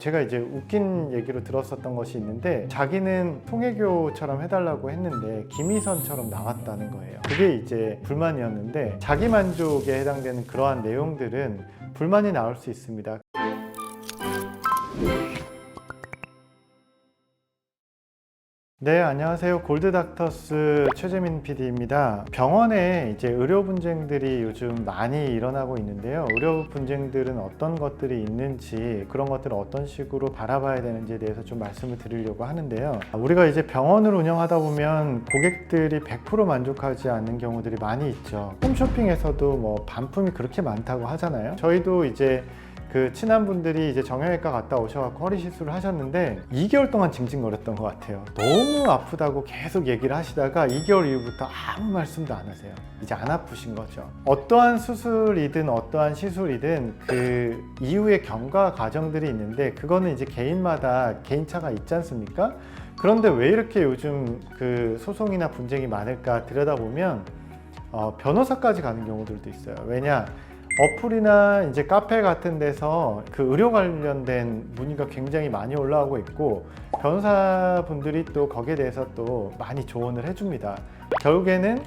제가 이제 웃긴 얘기로 들었었던 것이 있는데, 자기는 통혜교처럼 해달라고 했는데 김희선처럼 나왔다는 거예요. 그게 이제 불만이었는데, 자기 만족에 해당되는 그러한 내용들은 불만이 나올 수 있습니다. 네, 안녕하세요. 골드닥터스 최재민 PD입니다. 병원에 이제 의료 분쟁들이 요즘 많이 일어나고 있는데요. 의료 분쟁들은 어떤 것들이 있는지, 그런 것들을 어떤 식으로 바라봐야 되는지에 대해서 좀 말씀을 드리려고 하는데요. 우리가 이제 병원을 운영하다 보면 고객들이 100% 만족하지 않는 경우들이 많이 있죠. 홈쇼핑에서도 뭐 반품이 그렇게 많다고 하잖아요. 저희도 이제 그 친한 분들이 이제 정형외과 갔다 오셔갖고 허리 시술을 하셨는데 2개월 동안 징징거렸던 것 같아요. 너무 아프다고 계속 얘기를 하시다가 2개월 이후부터 아무 말씀도 안 하세요. 이제 안 아프신 거죠. 어떠한 수술이든 어떠한 시술이든 그 이후의 경과 과정들이 있는데, 그거는 이제 개인마다 개인차가 있지 않습니까? 그런데 왜 이렇게 요즘 그 소송이나 분쟁이 많을까 들여다보면 변호사까지 가는 경우들도 있어요. 왜냐? 어플이나 이제 카페 같은 데서 그 의료 관련된 문의가 굉장히 많이 올라오고 있고, 변호사분들이 또 거기에 대해서 또 많이 조언을 해줍니다. 결국에는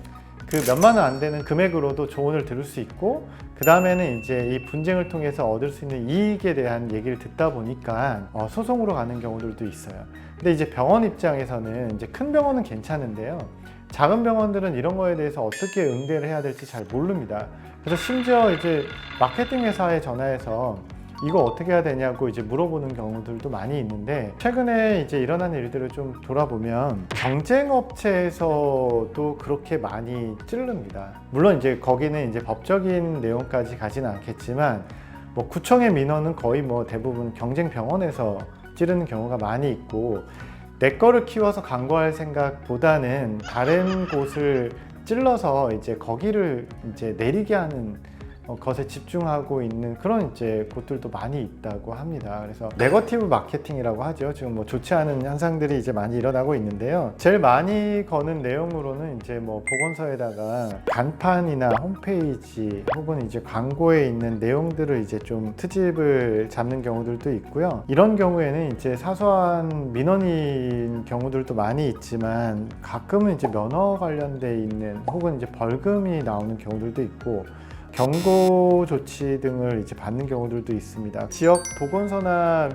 그 몇만 원 안 되는 금액으로도 조언을 들을 수 있고, 그 다음에는 이제 이 분쟁을 통해서 얻을 수 있는 이익에 대한 얘기를 듣다 보니까 소송으로 가는 경우들도 있어요. 근데 이제 병원 입장에서는 이제 큰 병원은 괜찮은데요, 작은 병원들은 이런 거에 대해서 어떻게 응대를 해야 될지 잘 모릅니다. 그래서 심지어 이제 마케팅 회사에 전화해서 이거 어떻게 해야 되냐고 이제 물어보는 경우들도 많이 있는데, 최근에 이제 일어난 일들을 좀 돌아보면 경쟁 업체에서도 그렇게 많이 찌릅니다. 물론 이제 거기는 이제 법적인 내용까지 가지는 않겠지만, 뭐 구청의 민원은 거의 뭐 대부분 경쟁 병원에서 찌르는 경우가 많이 있고, 내 거를 키워서 광고할 생각보다는 다른 곳을 찔러서 이제 거기를 이제 내리게 하는 것에 집중하고 있는 그런 이제 곳들도 많이 있다고 합니다. 그래서 네거티브 마케팅이라고 하죠. 지금 뭐 좋지 않은 현상들이 이제 많이 일어나고 있는데요. 제일 많이 거는 내용으로는 이제 뭐 보건소에다가 간판이나 홈페이지 혹은 이제 광고에 있는 내용들을 이제 좀 트집을 잡는 경우들도 있고요. 이런 경우에는 이제 사소한 민원인 경우들도 많이 있지만, 가끔은 이제 면허 관련돼 있는 혹은 이제 벌금이 나오는 경우들도 있고, 경고 조치 등을 이제 받는 경우들도 있습니다. 지역 보건소나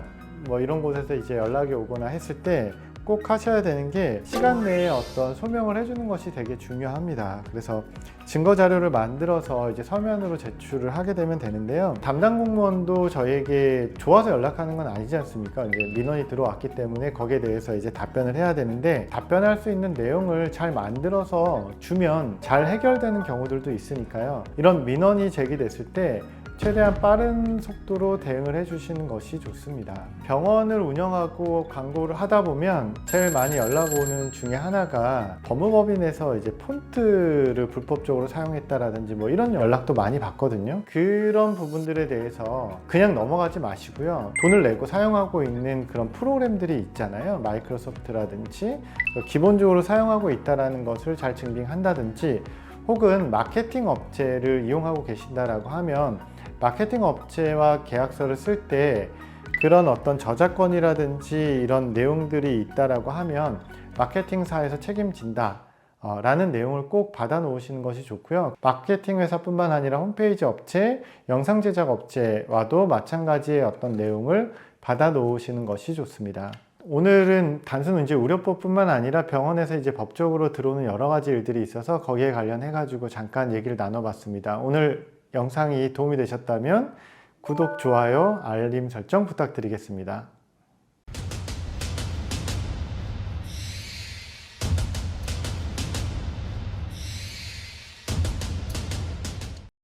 뭐 이런 곳에서 이제 연락이 오거나 했을 때 꼭 하셔야 되는 게, 시간 내에 어떤 소명을 해주는 것이 되게 중요합니다. 그래서 증거 자료를 만들어서 이제 서면으로 제출을 하게 되면 되는데요. 담당 공무원도 저희에게 좋아서 연락하는 건 아니지 않습니까? 이제 민원이 들어왔기 때문에 거기에 대해서 이제 답변을 해야 되는데, 답변할 수 있는 내용을 잘 만들어서 주면 잘 해결되는 경우들도 있으니까요. 이런 민원이 제기됐을 때 최대한 빠른 속도로 대응을 해주시는 것이 좋습니다. 병원을 운영하고 광고를 하다 보면 제일 많이 연락 오는 중에 하나가, 법무법인에서 이제 폰트를 불법적으로 사용했다라든지 뭐 이런 연락도 많이 받거든요. 그런 부분들에 대해서 그냥 넘어가지 마시고요. 돈을 내고 사용하고 있는 그런 프로그램들이 있잖아요. 마이크로소프트라든지 기본적으로 사용하고 있다는 것을 잘 증빙한다든지, 혹은 마케팅 업체를 이용하고 계신다라고 하면 마케팅 업체와 계약서를 쓸 때 그런 어떤 저작권이라든지 이런 내용들이 있다라고 하면 마케팅사에서 책임진다 라는 내용을 꼭 받아 놓으시는 것이 좋고요. 마케팅 회사뿐만 아니라 홈페이지 업체, 영상 제작 업체와도 마찬가지의 어떤 내용을 받아 놓으시는 것이 좋습니다. 오늘은 단순 이제 의료법뿐만 아니라 병원에서 이제 법적으로 들어오는 여러 가지 일들이 있어서 거기에 관련해 가지고 잠깐 얘기를 나눠봤습니다. 오늘 영상이 도움이 되셨다면 구독, 좋아요, 알림 설정 부탁드리겠습니다.